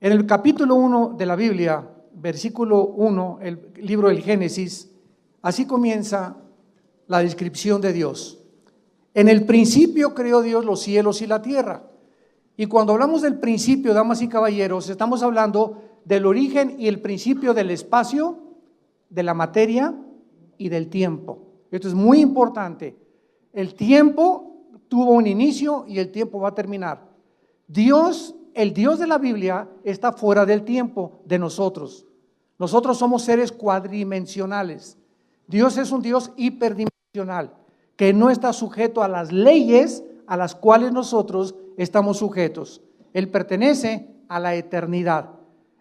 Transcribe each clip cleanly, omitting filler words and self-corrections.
En el capítulo 1 de la Biblia, versículo 1, el libro del Génesis, así comienza la descripción de Dios. En el principio creó Dios los cielos y la tierra. Y cuando hablamos del principio, damas y caballeros, estamos hablando del origen y el principio del espacio, de la materia y del tiempo. Esto es muy importante. El tiempo tuvo un inicio y el tiempo va a terminar. Dios, el Dios de la Biblia, está fuera del tiempo de nosotros. Nosotros somos seres cuadridimensionales. Dios es un Dios hiperdimensional, que no está sujeto a las leyes a las cuales nosotros estamos sujetos. Él pertenece a la eternidad.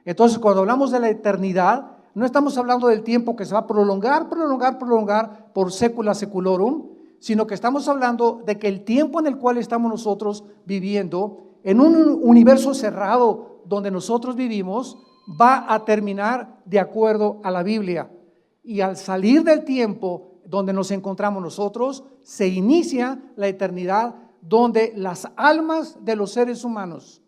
Entonces, cuando hablamos de la eternidad, no estamos hablando del tiempo que se va a prolongar por sécula seculorum, sino que estamos hablando de que el tiempo en el cual estamos nosotros viviendo, en un universo cerrado donde nosotros vivimos, va a terminar de acuerdo a la Biblia. Y al salir del tiempo donde nos encontramos nosotros, se inicia la eternidad, donde las almas de los seres humanos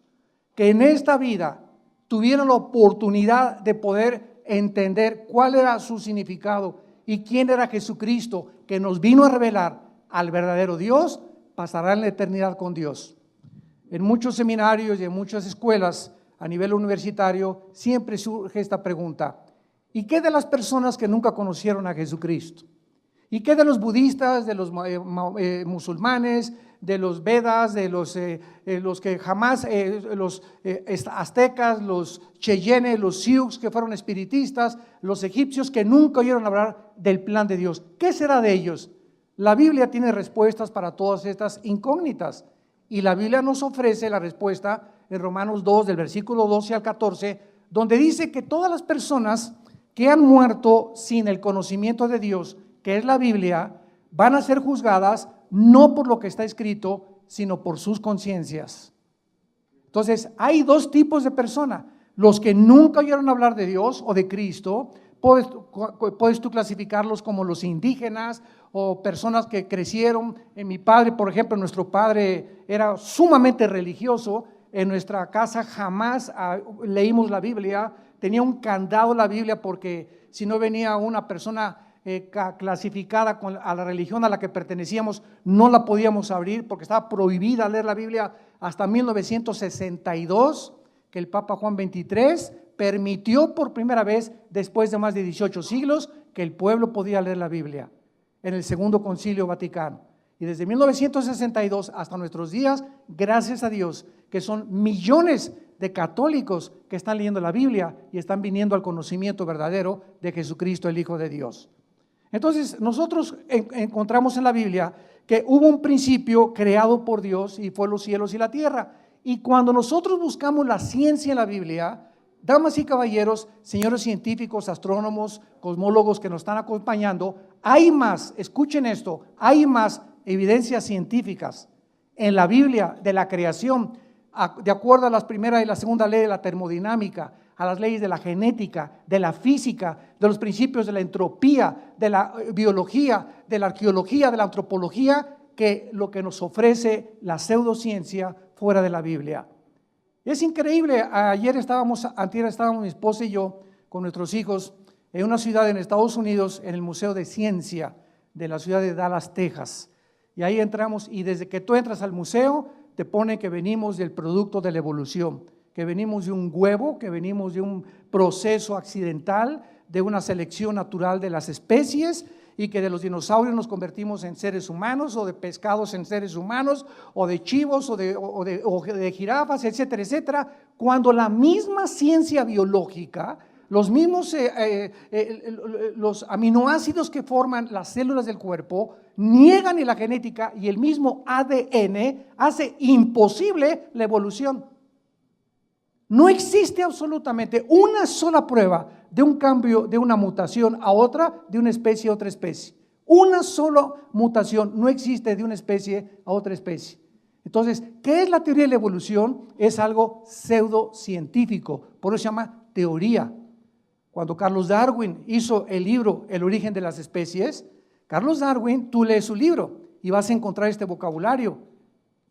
que en esta vida tuvieron la oportunidad de poder entender cuál era su significado y quién era Jesucristo, que nos vino a revelar al verdadero Dios, pasarán la eternidad con Dios. En muchos seminarios y en muchas escuelas a nivel universitario siempre surge esta pregunta: ¿y qué de las personas que nunca conocieron a Jesucristo? ¿Y qué de los budistas, de los musulmanes, de los Vedas, de los que jamás, los aztecas, los cheyennes, los sioux que fueron espiritistas, los egipcios que nunca oyeron hablar del plan de Dios? ¿Qué será de ellos? La Biblia tiene respuestas para todas estas incógnitas, y la Biblia nos ofrece la respuesta en Romanos 2, del versículo 12 al 14, donde dice que todas las personas que han muerto sin el conocimiento de Dios, que es la Biblia, van a ser juzgadas no por lo que está escrito, sino por sus conciencias. Entonces, hay dos tipos de personas: los que nunca oyeron hablar de Dios o de Cristo. Puedes tú clasificarlos como los indígenas o personas que crecieron. En mi padre, por ejemplo, nuestro padre era sumamente religioso. En nuestra casa jamás leímos la Biblia. Tenía un candado la Biblia, porque si no venía una persona clasificada a la religión a la que pertenecíamos, no la podíamos abrir, porque estaba prohibida leer la Biblia hasta 1962, que el Papa Juan XXIII permitió por primera vez, después de más de 18 siglos, que el pueblo podía leer la Biblia, en el Segundo Concilio Vaticano. Y desde 1962 hasta nuestros días, gracias a Dios, que son millones de católicos que están leyendo la Biblia y están viniendo al conocimiento verdadero de Jesucristo, el Hijo de Dios. Entonces, nosotros encontramos en la Biblia que hubo un principio creado por Dios, y fue los cielos y la tierra. Y cuando nosotros buscamos la ciencia en la Biblia, damas y caballeros, señores científicos, astrónomos, cosmólogos que nos están acompañando, hay más, escuchen esto, hay más evidencias científicas en la Biblia de la creación, de acuerdo a las primera y la segunda ley de la termodinámica, a las leyes de la genética, de la física, de los principios de la entropía, de la biología, de la arqueología, de la antropología, que lo que nos ofrece la pseudociencia fuera de la Biblia. Es increíble. Antier estábamos mi esposa y yo con nuestros hijos en una ciudad en Estados Unidos, en el Museo de Ciencia de la ciudad de Dallas, Texas. Y ahí entramos, y desde que tú entras al museo te pone que venimos del producto de la evolución, que venimos de un huevo, que venimos de un proceso accidental, de una selección natural de las especies, y que de los dinosaurios nos convertimos en seres humanos, o de pescados en seres humanos, o de chivos, o de jirafas, etcétera, etcétera, cuando la misma ciencia biológica, los mismos los aminoácidos que forman las células del cuerpo niegan, y la genética y el mismo ADN hace imposible la evolución. No existe absolutamente una sola prueba de un cambio, de una mutación a otra, de una especie a otra especie. Una sola mutación no existe de una especie a otra especie. Entonces, ¿qué es la teoría de la evolución? Es algo pseudocientífico, por eso se llama teoría. Cuando Carlos Darwin hizo el libro El origen de las especies, Carlos Darwin, tú lees su libro y vas a encontrar este vocabulario: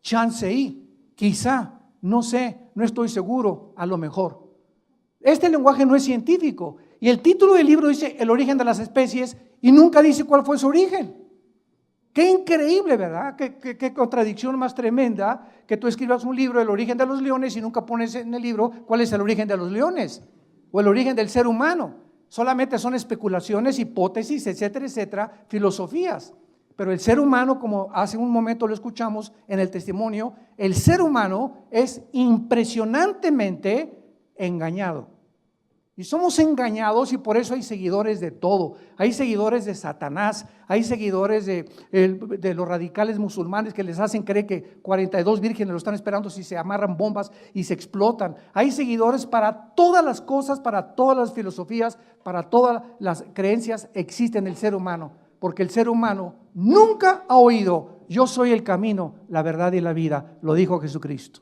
chance y, quizá, no sé, no estoy seguro, a lo mejor. Este lenguaje no es científico. Y el título del libro dice el origen de las especies y nunca dice cuál fue su origen. Qué increíble, ¿verdad? Qué contradicción más tremenda que tú escribas un libro del origen de los leones y nunca pones en el libro cuál es el origen de los leones o el origen del ser humano. Solamente son especulaciones, hipótesis, etcétera, etcétera, filosofías. Pero el ser humano, como hace un momento lo escuchamos en el testimonio, el ser humano es impresionantemente engañado. Y somos engañados y por eso hay seguidores de todo. Hay seguidores de Satanás, hay seguidores de los radicales musulmanes que les hacen creer que 42 vírgenes lo están esperando si se amarran bombas y se explotan. Hay seguidores para todas las cosas, para todas las filosofías, para todas las creencias existen en el ser humano. Porque el ser humano nunca ha oído, yo soy el camino, la verdad y la vida, lo dijo Jesucristo.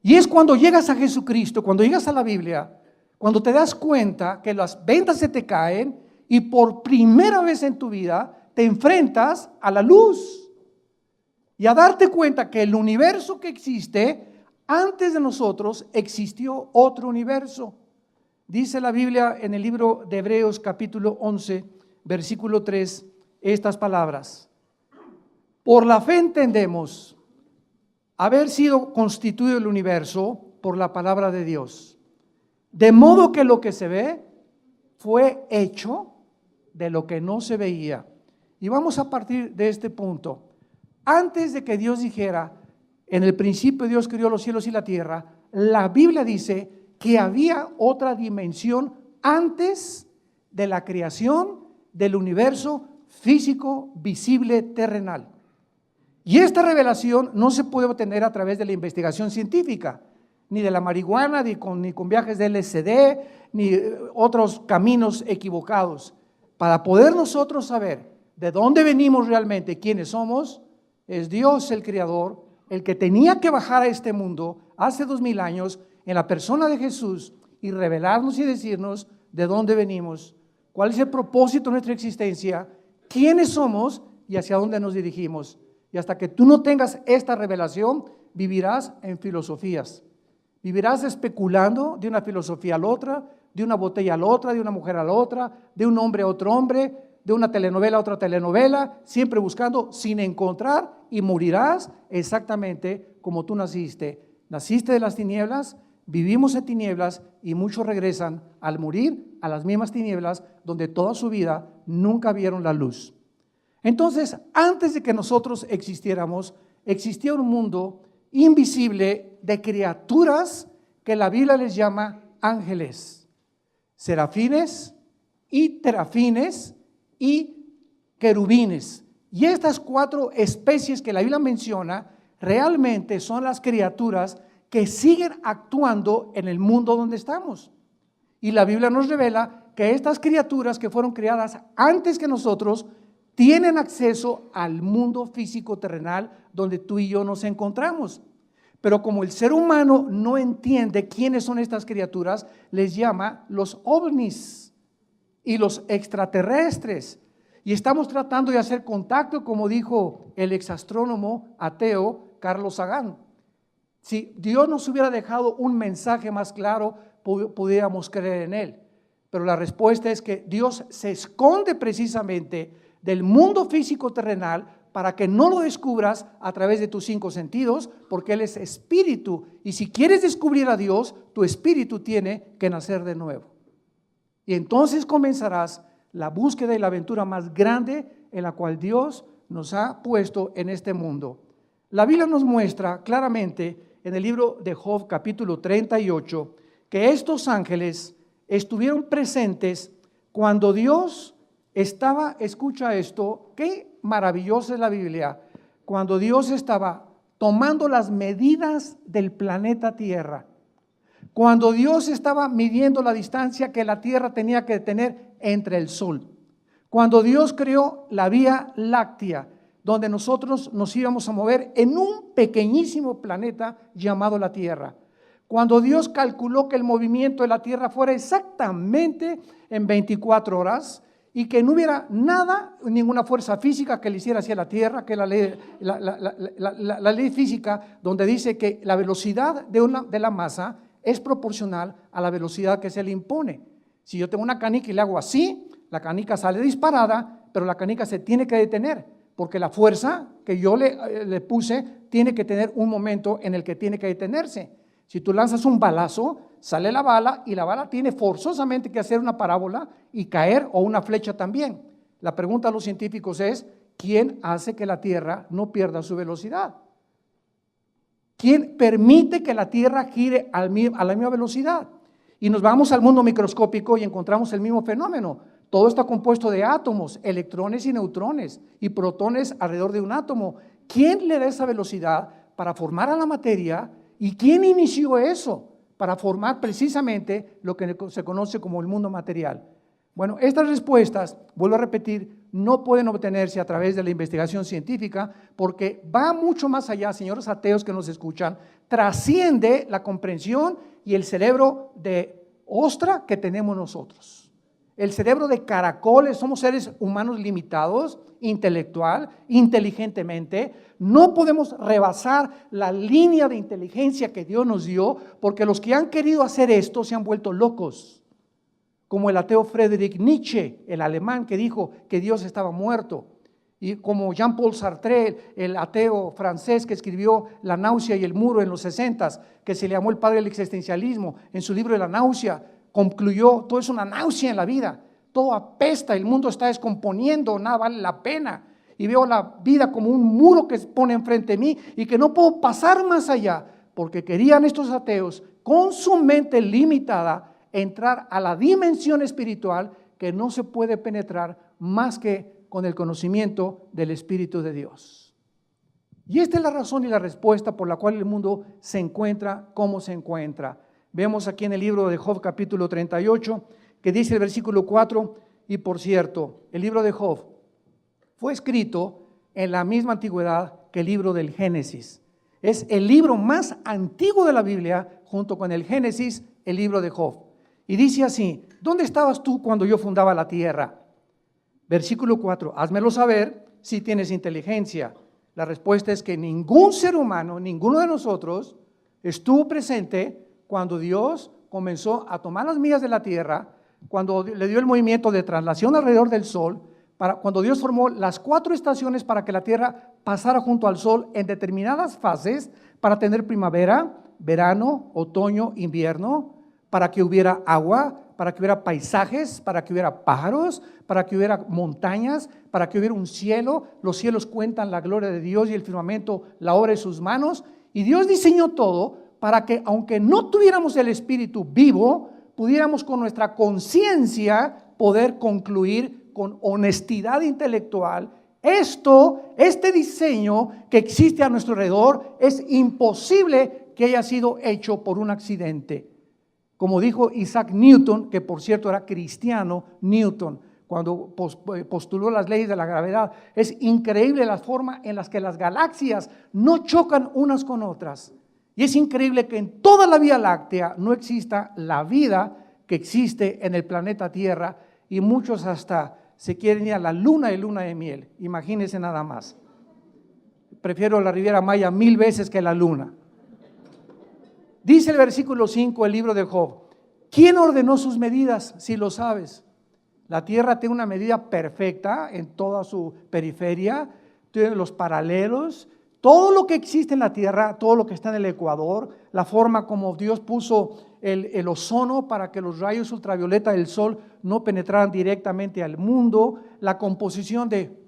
Y es cuando llegas a Jesucristo, cuando llegas a la Biblia, cuando te das cuenta que las vendas se te caen y por primera vez en tu vida te enfrentas a la luz y a darte cuenta que el universo que existe, antes de nosotros existió otro universo. Dice la Biblia en el libro de Hebreos capítulo 11, versículo 3, estas palabras: por la fe entendemos haber sido constituido el universo por la palabra de Dios, de modo que lo que se ve fue hecho de lo que no se veía. Y vamos a partir de este punto. Antes de que Dios dijera, en el principio Dios creó los cielos y la tierra, la Biblia dice que había otra dimensión antes de la creación del universo físico, visible, terrenal. Y esta revelación no se puede obtener a través de la investigación científica, ni de la marihuana, ni con viajes de LSD, ni otros caminos equivocados. Para poder nosotros saber de dónde venimos realmente, quiénes somos, es Dios el Creador, el que tenía que bajar a este mundo hace 2000 años en la persona de Jesús y revelarnos y decirnos de dónde venimos, cuál es el propósito de nuestra existencia, quiénes somos y hacia dónde nos dirigimos. Y hasta que tú no tengas esta revelación, vivirás en filosofías. Vivirás especulando de una filosofía a la otra, de una botella a la otra, de una mujer a la otra, de un hombre a otro hombre, de una telenovela a otra telenovela, siempre buscando sin encontrar, y morirás exactamente como tú naciste. Naciste de las tinieblas, vivimos en tinieblas y muchos regresan al morir a las mismas tinieblas donde toda su vida nunca vieron la luz. Entonces, antes de que nosotros existiéramos, existía un mundo invisible de criaturas que la Biblia les llama ángeles, serafines y terafines y querubines. Y estas 4 especies que la Biblia menciona realmente son las criaturas que siguen actuando en el mundo donde estamos. Y la Biblia nos revela que estas criaturas que fueron creadas antes que nosotros tienen acceso al mundo físico terrenal donde tú y yo nos encontramos. Pero como el ser humano no entiende quiénes son estas criaturas, les llama los ovnis y los extraterrestres. Y estamos tratando de hacer contacto, como dijo el exastrónomo ateo Carlos Sagan. Si Dios nos hubiera dejado un mensaje más claro, pudiéramos creer en él. Pero la respuesta es que Dios se esconde precisamente del mundo físico terrenal para que no lo descubras a través de tus 5 sentidos, porque Él es espíritu. Y si quieres descubrir a Dios, tu espíritu tiene que nacer de nuevo. Y entonces comenzarás la búsqueda y la aventura más grande en la cual Dios nos ha puesto en este mundo. La Biblia nos muestra claramente en el libro de Job capítulo 38 que estos ángeles estuvieron presentes cuando Dios estaba, escucha esto, qué maravillosa es la Biblia, cuando Dios estaba tomando las medidas del planeta Tierra, cuando Dios estaba midiendo la distancia que la Tierra tenía que tener entre el Sol, cuando Dios creó la Vía Láctea, donde nosotros nos íbamos a mover en un pequeñísimo planeta llamado la Tierra, cuando Dios calculó que el movimiento de la Tierra fuera exactamente en 24 horas, y que no hubiera nada, ninguna fuerza física que le hiciera hacia la Tierra, que la ley física, donde dice que la velocidad de la masa es proporcional a la velocidad que se le impone. Si yo tengo una canica y le hago así, la canica sale disparada, pero la canica se tiene que detener, porque la fuerza que yo le puse tiene que tener un momento en el que tiene que detenerse. Si tú lanzas un balazo, sale la bala y la bala tiene forzosamente que hacer una parábola y caer, o una flecha también. La pregunta a los científicos es, ¿quién hace que la Tierra no pierda su velocidad? ¿Quién permite que la Tierra gire a la misma velocidad? Y nos vamos al mundo microscópico y encontramos el mismo fenómeno. Todo está compuesto de átomos, electrones y neutrones y protones alrededor de un átomo. ¿Quién le da esa velocidad para formar a la materia? ¿Y quién inició eso para formar precisamente lo que se conoce como el mundo material? Bueno, estas respuestas, vuelvo a repetir, no pueden obtenerse a través de la investigación científica, porque va mucho más allá, señores ateos que nos escuchan, trasciende la comprensión y el cerebro de ostra que tenemos nosotros. El cerebro de caracoles, somos seres humanos limitados, intelectual, inteligentemente. No podemos rebasar la línea de inteligencia que Dios nos dio, porque los que han querido hacer esto se han vuelto locos. Como el ateo Friedrich Nietzsche, el alemán, que dijo que Dios estaba muerto. Y como Jean-Paul Sartre, el ateo francés que escribió La náusea y el muro en los 60s, que se le llamó el padre del existencialismo, en su libro de La náusea, concluyó, todo es una náusea en la vida, todo apesta, el mundo está descomponiendo, nada vale la pena. Y veo la vida como un muro que se pone enfrente de mí y que no puedo pasar más allá, porque querían estos ateos, con su mente limitada, entrar a la dimensión espiritual que no se puede penetrar más que con el conocimiento del Espíritu de Dios. Y esta es la razón y la respuesta por la cual el mundo se encuentra como se encuentra. Vemos aquí en el libro de Job capítulo 38 que dice el versículo 4, y por cierto, el libro de Job fue escrito en la misma antigüedad que el libro del Génesis. Es el libro más antiguo de la Biblia, junto con el Génesis, el libro de Job. Y dice así, ¿dónde estabas tú cuando yo fundaba la tierra? Versículo 4, házmelo saber si tienes inteligencia. La respuesta es que ningún ser humano, ninguno de nosotros, estuvo presente cuando Dios comenzó a tomar las millas de la tierra, cuando le dio el movimiento de traslación alrededor del sol, cuando Dios formó las 4 estaciones para que la tierra pasara junto al sol en determinadas fases, para tener primavera, verano, otoño, invierno, para que hubiera agua, para que hubiera paisajes, para que hubiera pájaros, para que hubiera montañas, para que hubiera un cielo. Los cielos cuentan la gloria de Dios y el firmamento la obra de sus manos. Y Dios diseñó todo para que, aunque no tuviéramos el Espíritu vivo, pudiéramos con nuestra conciencia poder concluir con honestidad intelectual. Este diseño que existe a nuestro alrededor es imposible que haya sido hecho por un accidente. Como dijo Isaac Newton, que por cierto era cristiano, Newton, cuando postuló las leyes de la gravedad, es increíble la forma en la que las galaxias no chocan unas con otras. Y es increíble que en toda la Vía Láctea no exista la vida que existe en el planeta Tierra, y muchos hasta se quieren ir a la luna de miel. Imagínense nada más. Prefiero la Riviera Maya 1000 veces que la luna. Dice el versículo 5 el libro de Job, ¿quién ordenó sus medidas? Si lo sabes. La tierra tiene una medida perfecta en toda su periferia, tiene los paralelos, todo lo que existe en la tierra, todo lo que está en el ecuador, la forma como Dios puso el ozono para que los rayos ultravioleta del sol no penetraran directamente al mundo, la composición de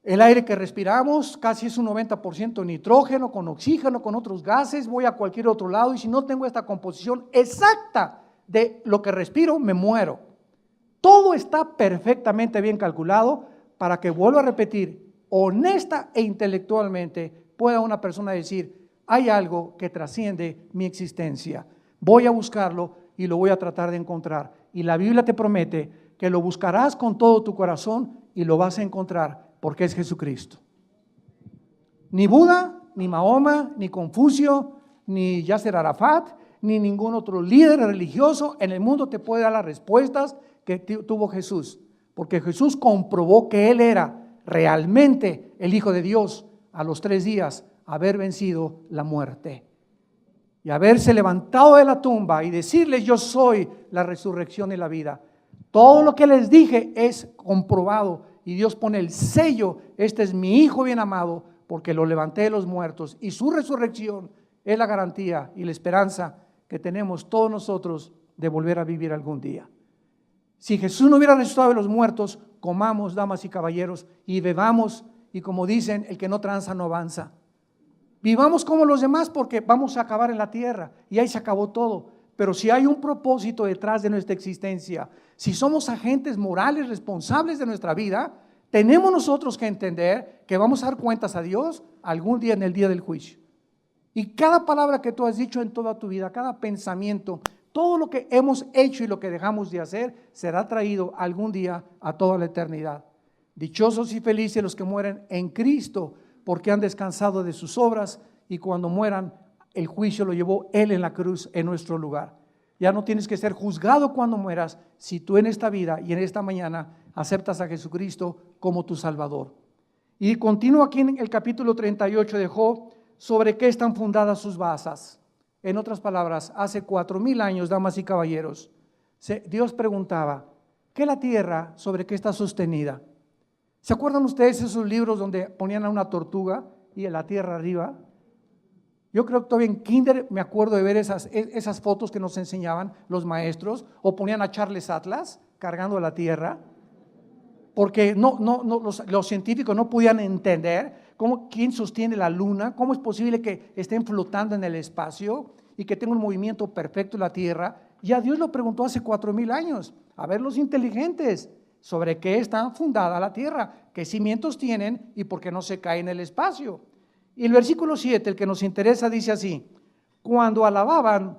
el aire que respiramos, casi es un 90% nitrógeno, con oxígeno, con otros gases. Voy a cualquier otro lado y si no tengo esta composición exacta de lo que respiro, me muero. Todo está perfectamente bien calculado para que, vuelvo a repetir, honesta e intelectualmente pueda una persona decir, hay algo que trasciende mi existencia. Voy a buscarlo y lo voy a tratar de encontrar. Y la Biblia te promete que lo buscarás con todo tu corazón y lo vas a encontrar, porque es Jesucristo. Ni Buda, ni Mahoma, ni Confucio, ni Yasser Arafat, ni ningún otro líder religioso en el mundo te puede dar las respuestas que tuvo Jesús, porque Jesús comprobó que Él era realmente el Hijo de Dios a los 3 días haber vencido la muerte. y haberse levantado de la tumba y decirles: yo soy la resurrección y la vida. Todo lo que les dije es comprobado y Dios pone el sello: este es mi Hijo bien amado, porque lo levanté de los muertos, y su resurrección es la garantía y la esperanza que tenemos todos nosotros de volver a vivir algún día. Si Jesús no hubiera resucitado de los muertos, comamos, damas y caballeros, y bebamos, y como dicen, el que no tranza no avanza. Vivamos como los demás, porque vamos a acabar en la tierra y ahí se acabó todo. Pero si hay un propósito detrás de nuestra existencia, si somos agentes morales responsables de nuestra vida, tenemos nosotros que entender que vamos a dar cuentas a Dios algún día, en el día del juicio. Y cada palabra que tú has dicho en toda tu vida, cada pensamiento, todo lo que hemos hecho y lo que dejamos de hacer, será traído algún día a toda la eternidad. Dichosos y felices los que mueren en Cristo, porque han descansado de sus obras, y cuando mueran, el juicio lo llevó Él en la cruz en nuestro lugar. Ya no tienes que ser juzgado cuando mueras, si tú en esta vida y en esta mañana aceptas a Jesucristo como tu Salvador. Y continúa aquí en el capítulo 38 de Job, sobre qué están fundadas sus basas. En otras palabras, hace 4000 años, damas y caballeros, Dios preguntaba: ¿qué la tierra sobre qué está sostenida? ¿Se acuerdan ustedes esos libros donde ponían a una tortuga y a la tierra arriba? Yo creo que todavía en kinder me acuerdo de ver esas fotos que nos enseñaban los maestros, o ponían a Charles Atlas cargando la tierra, porque los científicos no podían entender quién sostiene la luna, cómo es posible que estén flotando en el espacio y que tenga un movimiento perfecto la tierra. Ya Dios lo preguntó hace 4000 años. A ver, los inteligentes, ¿sobre qué está fundada la tierra? ¿Qué cimientos tienen y por qué no se cae en el espacio? Y el versículo 7, el que nos interesa, dice así: cuando alababan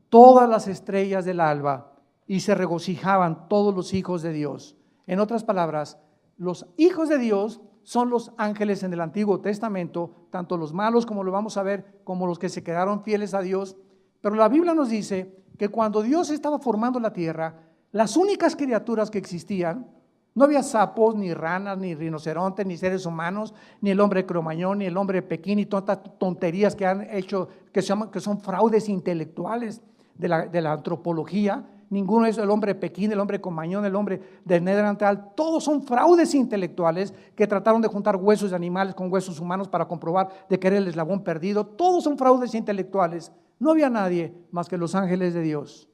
todas las estrellas del alba y se regocijaban todos los hijos de Dios. En otras palabras, los hijos de Dios son los ángeles en el Antiguo Testamento, tanto los malos, como lo vamos a ver, como los que se quedaron fieles a Dios. Pero la Biblia nos dice que cuando Dios estaba formando la tierra, las únicas criaturas que existían, no había sapos, ni ranas, ni rinocerontes, ni seres humanos, ni el hombre cromañón, ni el hombre Pekín, y todas estas tonterías que han hecho, que son fraudes intelectuales de la antropología. Ninguno es el hombre Pekín, el hombre cromañón, el hombre de Neandertal. Todos son fraudes intelectuales que trataron de juntar huesos de animales con huesos humanos para comprobar de que era el eslabón perdido. Todos son fraudes intelectuales. No había nadie más que los ángeles de Dios.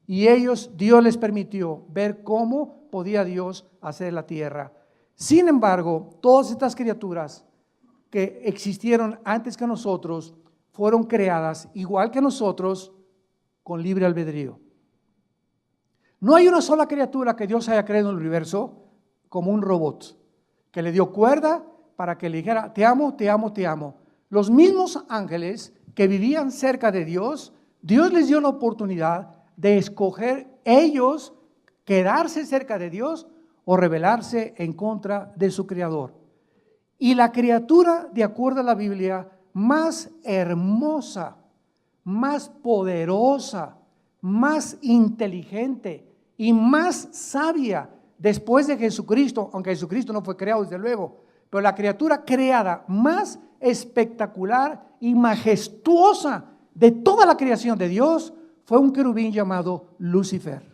Y Dios les permitió ver cómo podía Dios hacer la tierra. Sin embargo, todas estas criaturas que existieron antes que nosotros fueron creadas igual que nosotros, con libre albedrío. No hay una sola criatura que Dios haya creado en el universo como un robot, que le dio cuerda para que le dijera: te amo, te amo, te amo. Los mismos ángeles que vivían cerca de Dios, Dios les dio la oportunidad de escoger ellos quedarse cerca de Dios o rebelarse en contra de su Creador. Y la criatura, de acuerdo a la Biblia, más hermosa, más poderosa, más inteligente y más sabia después de Jesucristo, aunque Jesucristo no fue creado desde luego, pero la criatura creada más espectacular y majestuosa de toda la creación de Dios fue un querubín llamado Lucifer,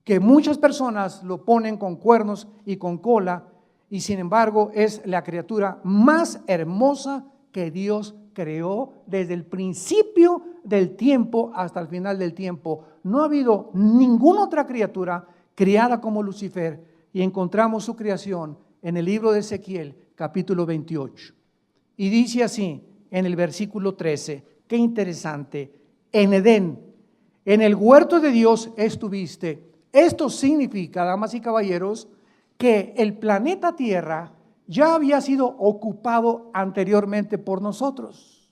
que muchas personas lo ponen con cuernos y con cola, y sin embargo es la criatura más hermosa que Dios creó desde el principio del tiempo hasta el final del tiempo. No ha habido ninguna otra criatura creada como Lucifer, y encontramos su creación en el libro de Ezequiel, capítulo 28. Y dice así en el versículo 13, qué interesante: en Edén, en el huerto de Dios estuviste. Esto significa, damas y caballeros, que el planeta Tierra ya había sido ocupado anteriormente por nosotros.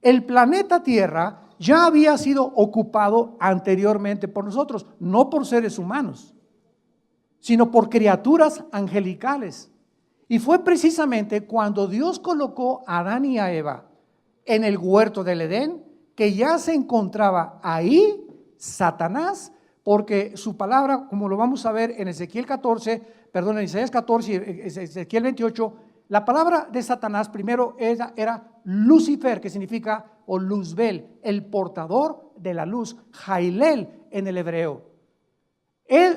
El planeta Tierra ya había sido ocupado anteriormente por nosotros, no por seres humanos, sino por criaturas angelicales. Y fue precisamente cuando Dios colocó a Adán y a Eva en el huerto del Edén que ya se encontraba ahí Satanás, porque su palabra, como lo vamos a ver en Ezequiel 14, en Isaías 14 y Ezequiel 28, la palabra de Satanás primero era Lucifer, que significa, o Luzbel, el portador de la luz, Jailel en el hebreo.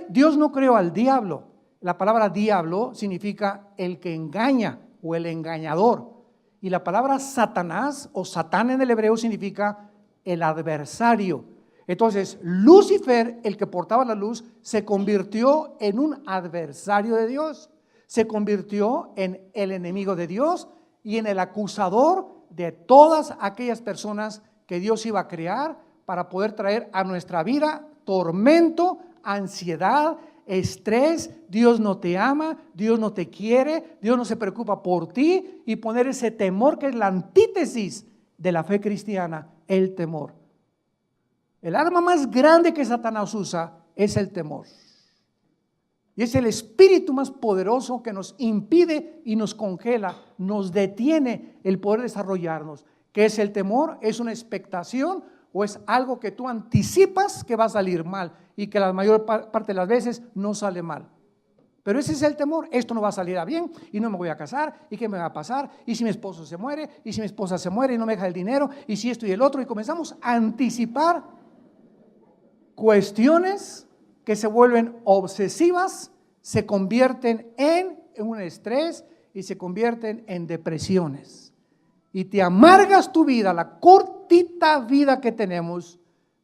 Dios no creó al diablo. La palabra diablo significa el que engaña o el engañador. Y la palabra Satanás o Satán en el hebreo significa el adversario. Entonces, Lucifer, el que portaba la luz, se convirtió en un adversario de Dios. Se convirtió en el enemigo de Dios y en el acusador de todas aquellas personas que Dios iba a crear para poder traer a nuestra vida tormento, ansiedad, estrés. Dios no te ama, Dios no te quiere, Dios no se preocupa por ti, y poner ese temor que es la antítesis de la fe cristiana, el temor. El arma más grande que Satanás usa es el temor. Y es el espíritu más poderoso que nos impide y nos congela, nos detiene el poder desarrollarnos. ¿Qué es el temor? ¿Es una expectación o es algo que tú anticipas que va a salir mal y que la mayor parte de las veces no sale mal? Pero ese es el temor. Esto no va a salir a bien y no me voy a casar, y qué me va a pasar, y si mi esposo se muere, y si mi esposa se muere y no me deja el dinero, y si esto y el otro, y comenzamos a anticipar cuestiones que se vuelven obsesivas, se convierten en un estrés y se convierten en depresiones. Y te amargas tu vida, la cortita vida que tenemos,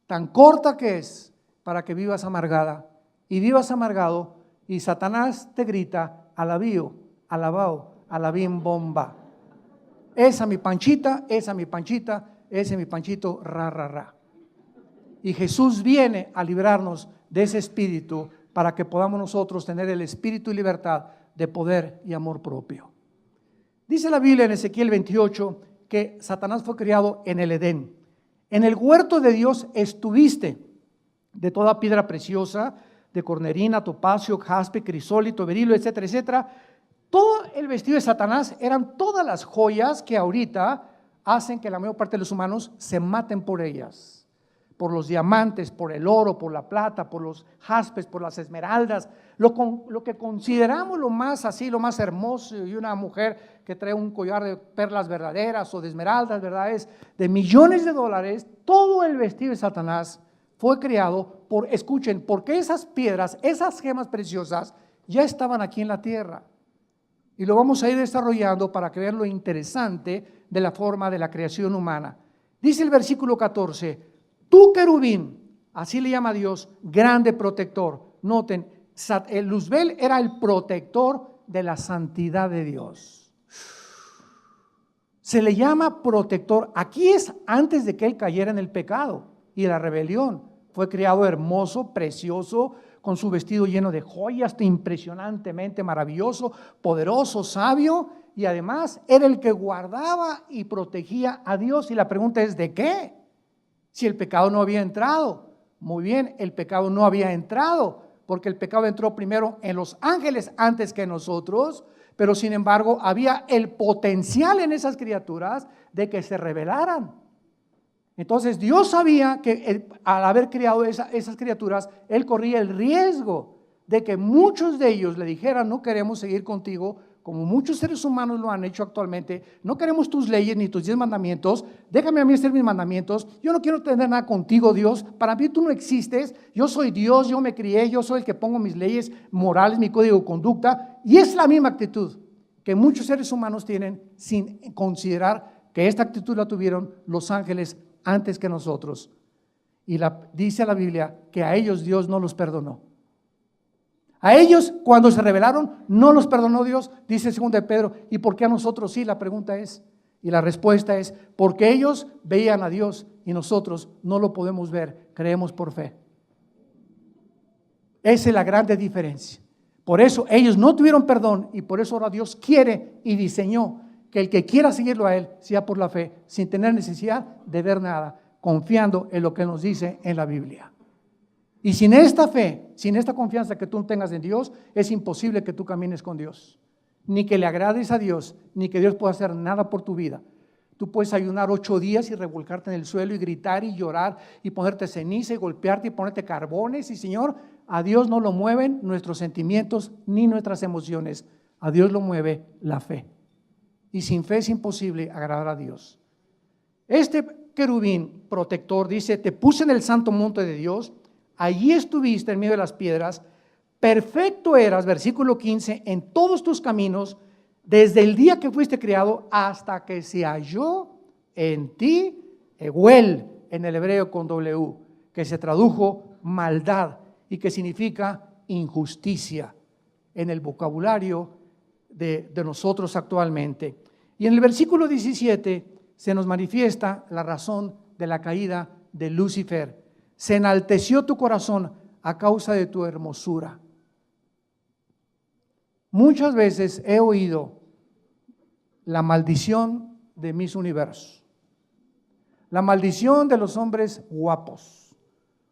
tan corta que es, para que vivas amargada y vivas amargado, y Satanás te grita: alabío, alabao, alabim bomba. Esa mi panchita, esa mi panchita, ese mi panchito, ra, ra, ra. Y Jesús viene a librarnos de ese espíritu para que podamos nosotros tener el espíritu y libertad de poder y amor propio. Dice la Biblia en Ezequiel 28 que Satanás fue criado en el Edén. En el huerto de Dios estuviste, de toda piedra preciosa, de cornerina, topacio, jaspe, crisólito, berilo, etcétera, etcétera. Todo el vestido de Satanás eran todas las joyas que ahorita hacen que la mayor parte de los humanos se maten por ellas. Por los diamantes, por el oro, por la plata, por los jaspes, por las esmeraldas, lo que consideramos lo más así, lo más hermoso. Y una mujer que trae un collar de perlas verdaderas o de esmeraldas, ¿verdad? Es de millones de dólares. Todo el vestido de Satanás fue creado escuchen, porque esas piedras, esas gemas preciosas ya estaban aquí en la tierra. Y lo vamos a ir desarrollando para que vean lo interesante de la forma de la creación humana. Dice el versículo 14: tú, querubín, así le llama Dios, grande protector. Noten, el Luzbel era el protector de la santidad de Dios. Se le llama protector. Aquí es antes de que él cayera en el pecado y la rebelión. Fue creado hermoso, precioso, con su vestido lleno de joyas, impresionantemente maravilloso, poderoso, sabio, y además era el que guardaba y protegía a Dios. Y la pregunta es: ¿de qué? Si el pecado no había entrado. Muy bien, el pecado no había entrado, porque el pecado entró primero en los ángeles antes que nosotros, pero sin embargo había el potencial en esas criaturas de que se rebelaran. Entonces Dios sabía que al haber creado esas criaturas, Él corría el riesgo de que muchos de ellos le dijeran: no queremos seguir contigo, como muchos seres humanos lo han hecho actualmente. No queremos tus leyes ni tus 10 mandamientos, déjame a mí hacer mis mandamientos. Yo no quiero tener nada contigo, Dios. Para mí tú no existes, yo soy Dios, yo me crié, yo soy el que pongo mis leyes morales, mi código de conducta. Y es la misma actitud que muchos seres humanos tienen, sin considerar que esta actitud la tuvieron los ángeles antes que nosotros. Y dice la Biblia que a ellos Dios no los perdonó. A ellos, cuando se rebelaron, no los perdonó Dios. Dice 2 de Pedro: ¿y por qué a nosotros sí? La pregunta es, y la respuesta es: porque ellos veían a Dios y nosotros no lo podemos ver, creemos por fe. Esa es la grande diferencia. Por eso ellos no tuvieron perdón, y por eso ahora Dios quiere y diseñó que el que quiera seguirlo a Él sea por la fe, sin tener necesidad de ver nada, confiando en lo que nos dice en la Biblia. Y sin esta fe, sin esta confianza que tú tengas en Dios, es imposible que tú camines con Dios, ni que le agrades a Dios, ni que Dios pueda hacer nada por tu vida. Tú puedes ayunar 8 días y revolcarte en el suelo y gritar y llorar y ponerte ceniza y golpearte y ponerte carbones, y Señor, a Dios no lo mueven nuestros sentimientos ni nuestras emociones, a Dios lo mueve la fe. y sin fe es imposible agradar a Dios. Este querubín protector dice, te puse en el santo monte de Dios, allí estuviste en medio de las piedras, perfecto eras, versículo 15, en todos tus caminos, desde el día que fuiste creado hasta que se halló en ti, Eguel, en el hebreo con W, que se tradujo maldad y que significa injusticia en el vocabulario de nosotros actualmente. Y en el versículo 17 se nos manifiesta la razón de la caída de Lucifer. Se enalteció tu corazón a causa de tu hermosura. Muchas veces he oído la maldición de Miss Universo, la maldición de los hombres guapos,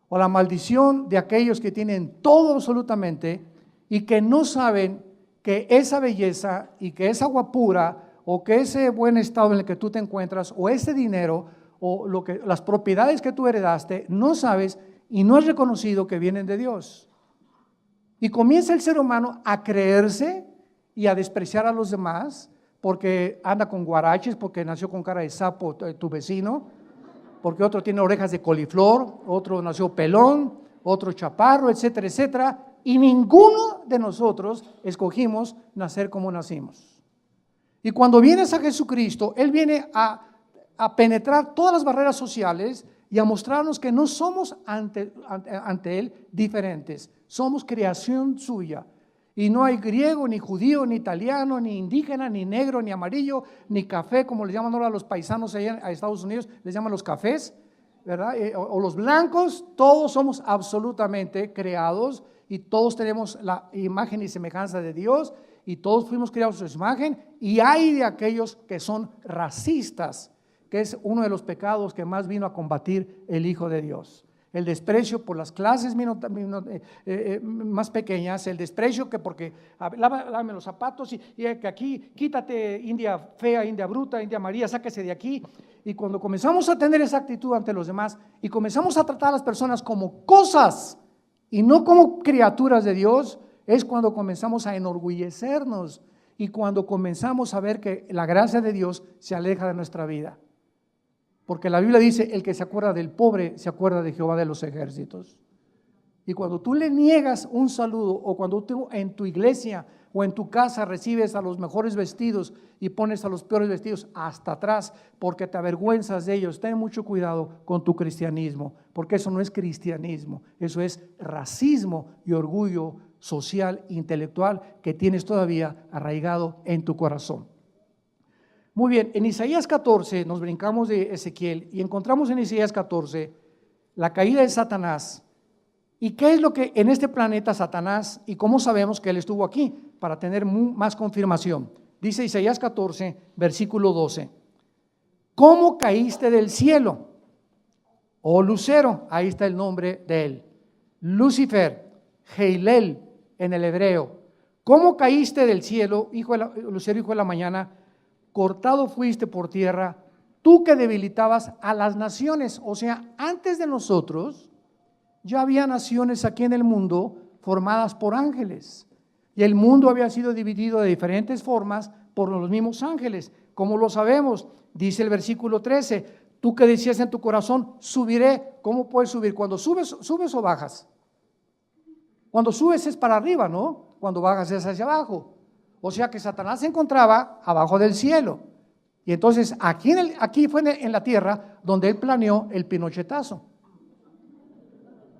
o la maldición de aquellos que tienen todo absolutamente y que no saben que esa belleza y que esa guapura o que ese buen estado en el que tú te encuentras o ese dinero o las propiedades que tú heredaste, no sabes y no es reconocido que vienen de Dios. Y comienza el ser humano a creerse y a despreciar a los demás porque anda con guaraches, porque nació con cara de sapo tu vecino, porque otro tiene orejas de coliflor, otro nació pelón, otro chaparro, etcétera, etcétera. Y ninguno de nosotros escogimos nacer como nacimos. Y cuando vienes a Jesucristo, Él viene a penetrar todas las barreras sociales y a mostrarnos que no somos ante Él diferentes. Somos creación suya. Y no hay griego, ni judío, ni italiano, ni indígena, ni negro, ni amarillo, ni café, como le llaman ahora a los paisanos allá en Estados Unidos, les llaman los cafés, ¿verdad? O los blancos, todos somos absolutamente creados y todos tenemos la imagen y semejanza de Dios y todos fuimos creados a su imagen. Y hay de aquellos que son racistas, que es uno de los pecados que más vino a combatir el Hijo de Dios. El desprecio por las clases más pequeñas, el desprecio que porque lávame los zapatos y que aquí quítate India fea, India bruta, India María, sáquese de aquí. Y cuando comenzamos a tener esa actitud ante los demás y comenzamos a tratar a las personas como cosas y no como criaturas de Dios, es cuando comenzamos a enorgullecernos y cuando comenzamos a ver que la gracia de Dios se aleja de nuestra vida. Porque la Biblia dice, el que se acuerda del pobre, se acuerda de Jehová de los ejércitos. Y cuando tú le niegas un saludo, o cuando tú en tu iglesia o en tu casa recibes a los mejores vestidos y pones a los peores vestidos hasta atrás, porque te avergüenzas de ellos, ten mucho cuidado con tu cristianismo, porque eso no es cristianismo, eso es racismo y orgullo social, intelectual, que tienes todavía arraigado en tu corazón. Muy bien, en Isaías 14 nos brincamos de Ezequiel y encontramos en Isaías 14 la caída de Satanás. ¿Y qué es lo que en este planeta Satanás y cómo sabemos que él estuvo aquí? Para tener más confirmación. Dice Isaías 14, versículo 12. ¿Cómo caíste del cielo? Oh lucero, ahí está el nombre de él. Lucifer, Heilel en el hebreo. ¿Cómo caíste del cielo, lucero, hijo de la mañana? Cortado fuiste por tierra, tú que debilitabas a las naciones. O sea, antes de nosotros ya había naciones aquí en el mundo formadas por ángeles y el mundo había sido dividido de diferentes formas por los mismos ángeles. ¿Cómo lo sabemos? Dice el versículo 13, tú que decías en tu corazón, subiré. ¿Cómo puedes subir? Cuando subes o bajas. Cuando subes es para arriba, ¿no? Cuando bajas es hacia abajo. O sea que Satanás se encontraba abajo del cielo. Y entonces aquí fue en la tierra donde él planeó el pinochetazo.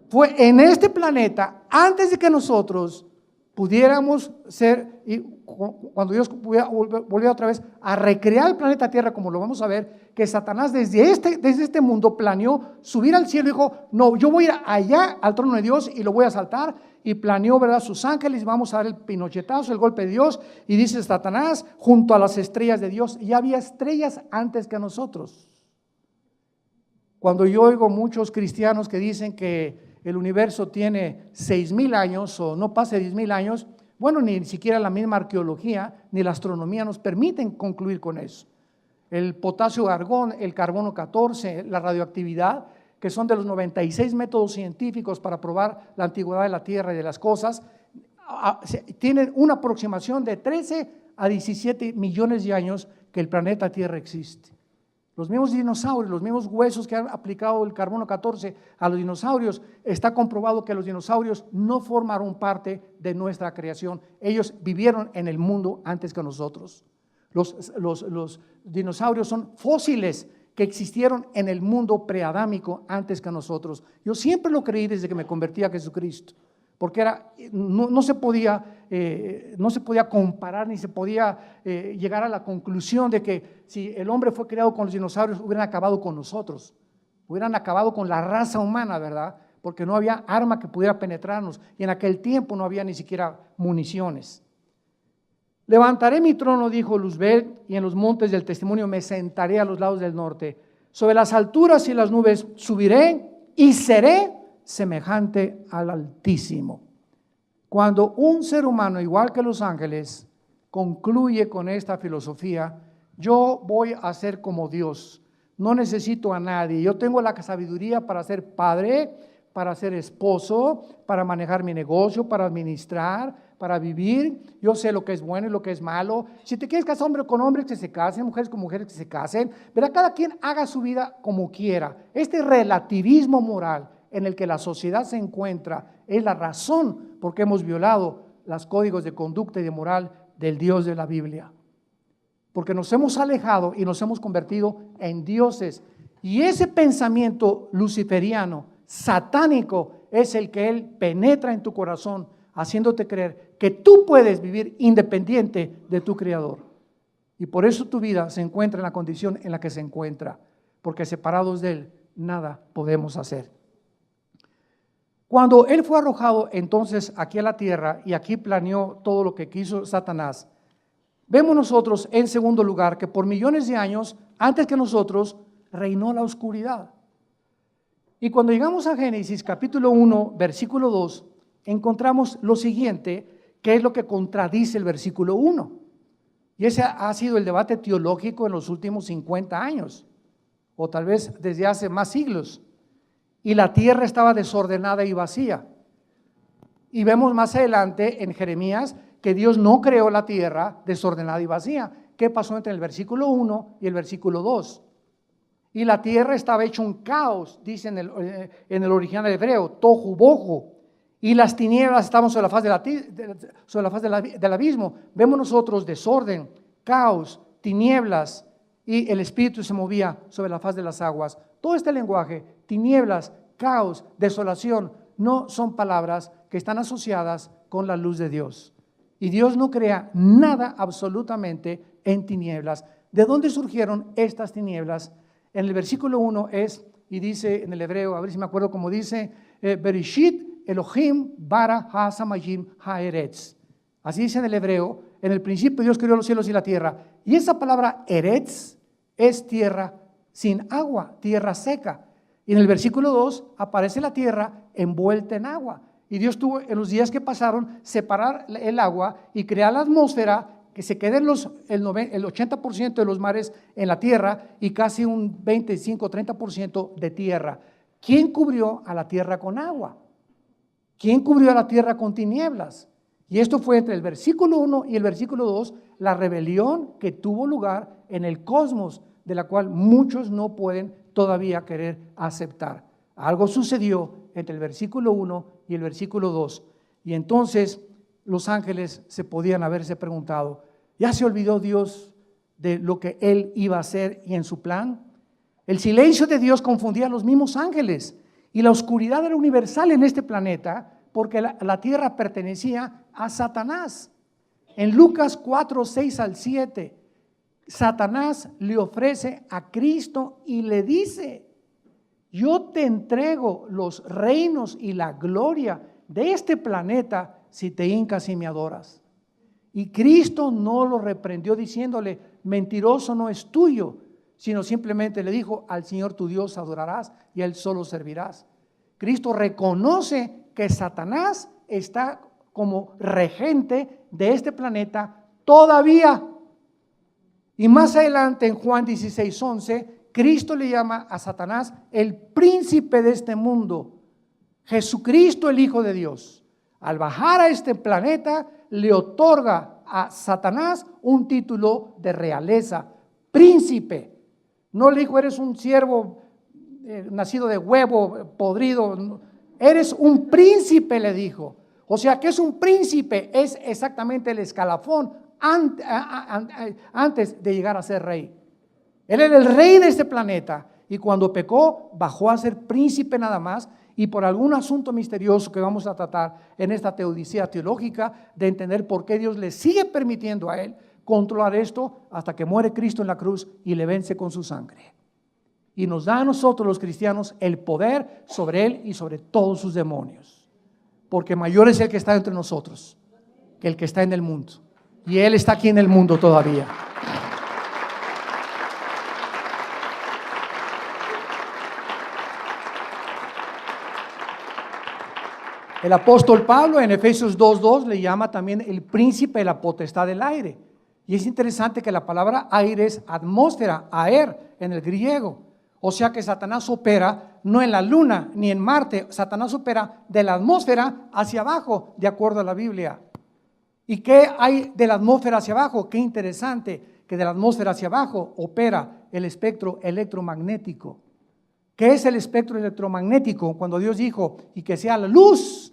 Fue en este planeta, antes de que nosotros pudiéramos ser, y cuando Dios volvió otra vez a recrear el planeta Tierra, como lo vamos a ver, que Satanás desde este mundo planeó subir al cielo y dijo, no, yo voy a ir allá al trono de Dios y lo voy a asaltar, y planeó, ¿verdad?, sus ángeles, vamos a dar el pinochetazo, el golpe de Dios, y dice Satanás, junto a las estrellas de Dios, y había estrellas antes que nosotros. Cuando yo oigo muchos cristianos que dicen que el universo tiene 6,000 años o no pase 10,000 años, bueno, ni siquiera la misma arqueología ni la astronomía nos permiten concluir con eso. El potasio argón, el carbono 14, la radioactividad, que son de los 96 métodos científicos para probar la antigüedad de la Tierra y de las cosas, tienen una aproximación de 13 a 17 millones de años que el planeta Tierra existe. Los mismos dinosaurios, los mismos huesos que han aplicado el carbono 14 a los dinosaurios, está comprobado que los dinosaurios no formaron parte de nuestra creación. Ellos vivieron en el mundo antes que nosotros. Los dinosaurios son fósiles que existieron en el mundo preadámico antes que nosotros. Yo siempre lo creí desde que me convertí a Jesucristo, porque no se podía comparar ni se podía llegar a la conclusión de que si el hombre fue creado con los dinosaurios, hubieran acabado con nosotros, hubieran acabado con la raza humana, ¿verdad? Porque no había arma que pudiera penetrarnos y en aquel tiempo no había ni siquiera municiones. Levantaré mi trono, dijo Luzbel, y en los montes del testimonio me sentaré a los lados del norte. Sobre las alturas y las nubes subiré y seré semejante al Altísimo. Cuando un ser humano, igual que los ángeles, concluye con esta filosofía, yo voy a ser como Dios, no necesito a nadie, yo tengo la sabiduría para ser padre, para ser esposo, para manejar mi negocio, para administrar, para vivir, yo sé lo que es bueno y lo que es malo. Si te quieres casar hombre con hombre, que se casen, mujeres con mujeres que se casen, verá, cada quien haga su vida como quiera. Este relativismo moral en el que la sociedad se encuentra es la razón por qué hemos violado los códigos de conducta y de moral del Dios de la Biblia. Porque nos hemos alejado y nos hemos convertido en dioses. Y ese pensamiento luciferiano, satánico, es el que Él penetra en tu corazón, haciéndote creer que tú puedes vivir independiente de tu Creador. Y por eso tu vida se encuentra en la condición en la que se encuentra, porque separados de Él nada podemos hacer. Cuando Él fue arrojado entonces aquí a la tierra y aquí planeó todo lo que quiso Satanás, vemos nosotros en segundo lugar que por millones de años antes que nosotros reinó la oscuridad. Y cuando llegamos a Génesis capítulo 1 versículo 2, encontramos lo siguiente, que es lo que contradice el versículo 1. Y ese ha sido el debate teológico en los últimos 50 años, o tal vez desde hace más siglos. Y la tierra estaba desordenada y vacía. Y vemos más adelante en Jeremías que Dios no creó la tierra desordenada y vacía. ¿Qué pasó entre el versículo 1 y el versículo 2? Y la tierra estaba hecho un caos, dice en el original hebreo, tohu bohu. Y las tinieblas estaban sobre la faz, del abismo. Vemos nosotros desorden, caos, tinieblas, y el Espíritu se movía sobre la faz de las aguas. Todo este lenguaje, tinieblas, caos, desolación, no son palabras que están asociadas con la luz de Dios. Y Dios no crea nada absolutamente en tinieblas. ¿De dónde surgieron estas tinieblas? En el versículo 1 es, y dice en el hebreo, a ver si me acuerdo cómo dice, Bereshit Elohim bara ha-samayim ha-eretz. Así dice en el hebreo, en el principio Dios creó los cielos y la tierra. Y esa palabra eretz es tierra sin agua, tierra seca. Y en el versículo 2 aparece la tierra envuelta en agua. Y Dios tuvo en los días que pasaron separar el agua y crear la atmósfera, que se queden el 80% de los mares en la tierra y casi un 25-30% de tierra. ¿Quién cubrió a la tierra con agua? ¿Quién cubrió a la tierra con tinieblas? Y esto fue entre el versículo 1 y el versículo 2, la rebelión que tuvo lugar en el cosmos, de la cual muchos no pueden todavía querer aceptar. Algo sucedió entre el versículo 1 y el versículo 2. Y entonces los ángeles se podían haberse preguntado, ¿ya se olvidó Dios de lo que Él iba a hacer y en su plan? El silencio de Dios confundía a los mismos ángeles. Y la oscuridad era universal en este planeta porque la tierra pertenecía a Satanás. En Lucas 4, 6 al 7, Satanás le ofrece a Cristo y le dice, yo te entrego los reinos y la gloria de este planeta si te hincas y me adoras. Y Cristo no lo reprendió diciéndole, mentiroso no es tuyo, sino simplemente le dijo, al Señor tu Dios adorarás y a Él solo servirás. Cristo reconoce que Satanás está como regente de este planeta todavía. Y más adelante en Juan 16:11, Cristo le llama a Satanás el príncipe de este mundo. Jesucristo, el Hijo de Dios, al bajar a este planeta, le otorga a Satanás un título de realeza, príncipe. No le dijo, eres un siervo nacido de huevo podrido. Eres un príncipe, le dijo. O sea, que es un príncipe, es exactamente el escalafón antes de llegar a ser rey. Él era el rey de este planeta y cuando pecó bajó a ser príncipe nada más, y por algún asunto misterioso que vamos a tratar en esta teodicea teológica de entender por qué Dios le sigue permitiendo a él controlar esto hasta que muere Cristo en la cruz y le vence con su sangre. Y nos da a nosotros los cristianos el poder sobre él y sobre todos sus demonios. Porque mayor es el que está entre nosotros que el que está en el mundo. Y él está aquí en el mundo todavía. El apóstol Pablo en Efesios 2:2 le llama también el príncipe de la potestad del aire. Y es interesante que la palabra aire es atmósfera, aer en el griego. O sea que Satanás opera no en la luna ni en Marte, Satanás opera de la atmósfera hacia abajo, de acuerdo a la Biblia. ¿Y qué hay de la atmósfera hacia abajo? Qué interesante que de la atmósfera hacia abajo opera el espectro electromagnético. ¿Qué es el espectro electromagnético? Cuando Dios dijo, y que sea la luz.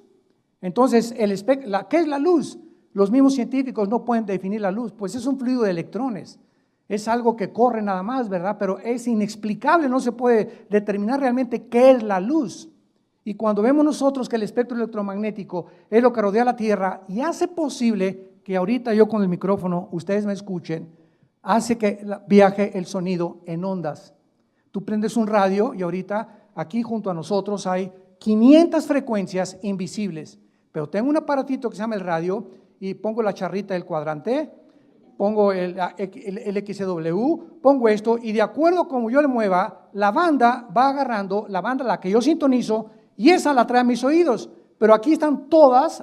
Entonces, ¿qué es la luz? Los mismos científicos no pueden definir la luz, pues es un fluido de electrones. Es algo que corre nada más, ¿verdad? Pero es inexplicable, no se puede determinar realmente qué es la luz. Y cuando vemos nosotros que el espectro electromagnético es lo que rodea la Tierra y hace posible que ahorita yo con el micrófono, ustedes me escuchen, hace que viaje el sonido en ondas. Tú prendes un radio y ahorita aquí junto a nosotros hay 500 frecuencias invisibles, pero tengo un aparatito que se llama el radio y pongo la charrita del cuadrante, pongo el XW, pongo esto y de acuerdo como yo le mueva, la banda va agarrando, la banda a la que yo sintonizo y esa la trae a mis oídos, pero aquí están todas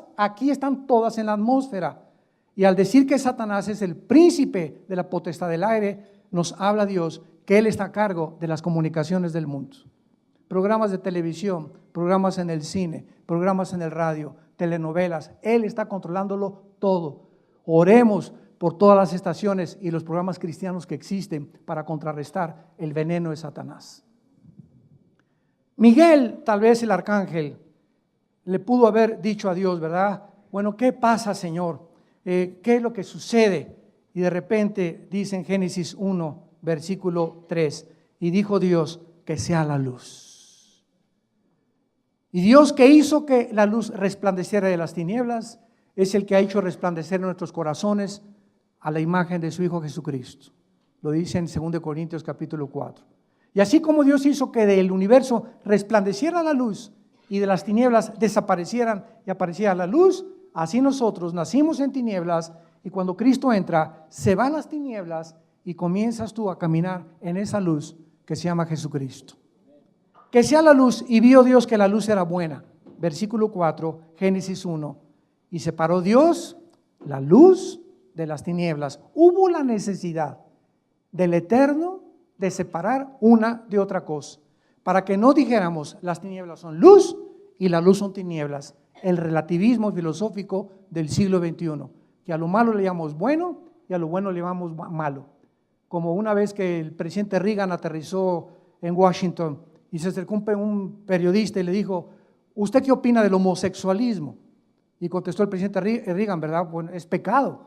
en la atmósfera. Y al decir que Satanás es el príncipe de la potestad del aire, nos habla Dios que Él está a cargo de las comunicaciones del mundo. Programas de televisión, programas en el cine, programas en el radio, telenovelas, Él está controlándolo todo. Oremos por todas las estaciones y los programas cristianos que existen para contrarrestar el veneno de Satanás. Miguel, tal vez el arcángel, le pudo haber dicho a Dios, ¿verdad? Bueno, ¿qué pasa, Señor? ¿Qué es lo que sucede? Y de repente dice en Génesis 1, versículo 3, y dijo Dios que sea la luz. Y Dios que hizo que la luz resplandeciera de las tinieblas, es el que ha hecho resplandecer en nuestros corazones a la imagen de su Hijo Jesucristo. Lo dice en 2 Corintios capítulo 4. Y así como Dios hizo que del universo resplandeciera la luz y de las tinieblas desaparecieran y apareciera la luz, así nosotros nacimos en tinieblas y cuando Cristo entra, se van las tinieblas y comienzas tú a caminar en esa luz que se llama Jesucristo. Que sea la luz, y vio Dios que la luz era buena. Versículo 4, Génesis 1. Y separó Dios la luz de las tinieblas. Hubo la necesidad del Eterno de separar una de otra cosa, para que no dijéramos las tinieblas son luz y la luz son tinieblas. El relativismo filosófico del siglo XXI, que a lo malo le llamamos bueno y a lo bueno le llamamos malo. Como una vez que el presidente Reagan aterrizó en Washington y se acercó un periodista y le dijo, ¿usted qué opina del homosexualismo? Y contestó el presidente Reagan, ¿verdad? Bueno, es pecado.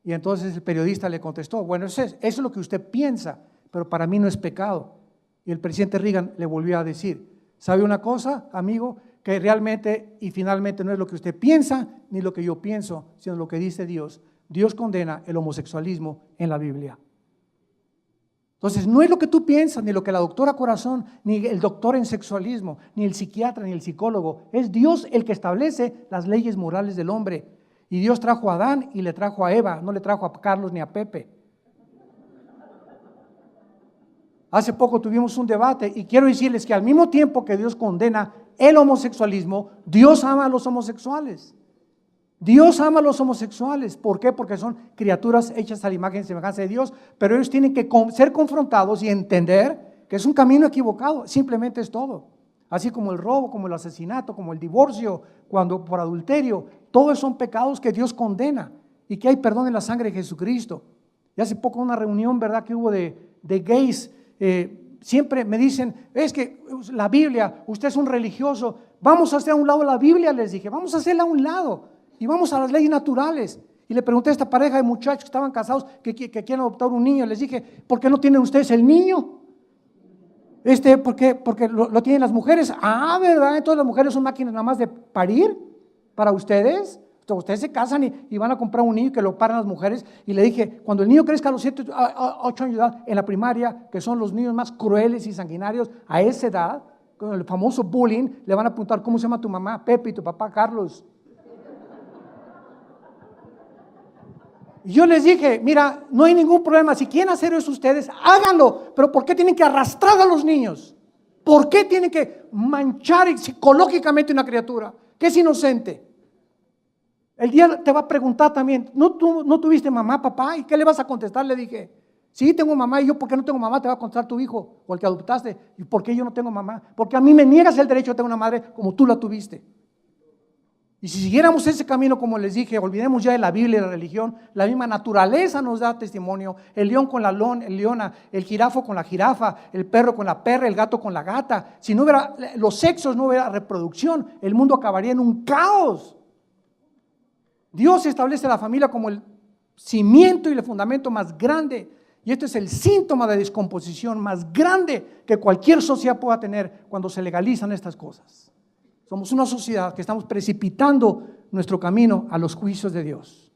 Y entonces el periodista le contestó, bueno, eso es lo que usted piensa, pero para mí no es pecado. Y el presidente Reagan le volvió a decir, ¿sabe una cosa, amigo? Que realmente y finalmente no es lo que usted piensa ni lo que yo pienso, sino lo que dice Dios. Dios condena el homosexualismo en la Biblia. Entonces no es lo que tú piensas, ni lo que la doctora Corazón, ni el doctor en sexualismo, ni el psiquiatra, ni el psicólogo. Es Dios el que establece las leyes morales del hombre. Y Dios trajo a Adán y le trajo a Eva, no le trajo a Carlos ni a Pepe. Hace poco tuvimos un debate y quiero decirles que al mismo tiempo que Dios condena el homosexualismo, Dios ama a los homosexuales. Dios ama a los homosexuales. ¿Por qué? Porque son criaturas hechas a la imagen y semejanza de Dios, pero ellos tienen que ser confrontados y entender que es un camino equivocado, simplemente es todo. Así como el robo, como el asesinato, como el divorcio, cuando por adulterio, todos son pecados que Dios condena y que hay perdón en la sangre de Jesucristo. Y hace poco una reunión, ¿verdad?, que hubo de gays, siempre me dicen, es que la Biblia, usted es un religioso, vamos a hacer a un lado la Biblia, les dije, vamos a hacerla a un lado y vamos a las leyes naturales. Y le pregunté a esta pareja de muchachos que estaban casados que quieren adoptar un niño, les dije, ¿por qué no tienen ustedes el niño? ¿Por qué? Porque lo tienen las mujeres. Ah, ¿verdad? Entonces las mujeres son máquinas nada más de parir para ustedes. Ustedes se casan y van a comprar un niño que lo paran las mujeres. Y le dije, cuando el niño crezca a los 7, 8 años de edad, en la primaria, que son los niños más crueles y sanguinarios, a esa edad, con el famoso bullying, le van a preguntar, ¿cómo se llama tu mamá? Pepe, y tu papá Carlos. Y yo les dije, mira, no hay ningún problema, si quieren hacer eso ustedes, háganlo, pero ¿por qué tienen que arrastrar a los niños? ¿Por qué tienen que manchar psicológicamente una criatura que es inocente? El día te va a preguntar también, ¿no tuviste mamá, papá? ¿Y qué le vas a contestar? Le dije, sí, tengo mamá. Y yo, ¿por qué no tengo mamá? Te va a contestar tu hijo o el que adoptaste. ¿Y por qué yo no tengo mamá? Porque a mí me niegas el derecho de tener una madre como tú la tuviste. Y si siguiéramos ese camino, como les dije, olvidemos ya de la Biblia y la religión, la misma naturaleza nos da testimonio, el león con la leona, el jirafo con la jirafa, el perro con la perra, el gato con la gata. Si no hubiera los sexos, no hubiera reproducción, el mundo acabaría en un caos. Dios establece la familia como el cimiento y el fundamento más grande, y este es el síntoma de descomposición más grande que cualquier sociedad pueda tener cuando se legalizan estas cosas. Somos una sociedad que estamos precipitando nuestro camino a los juicios de Dios.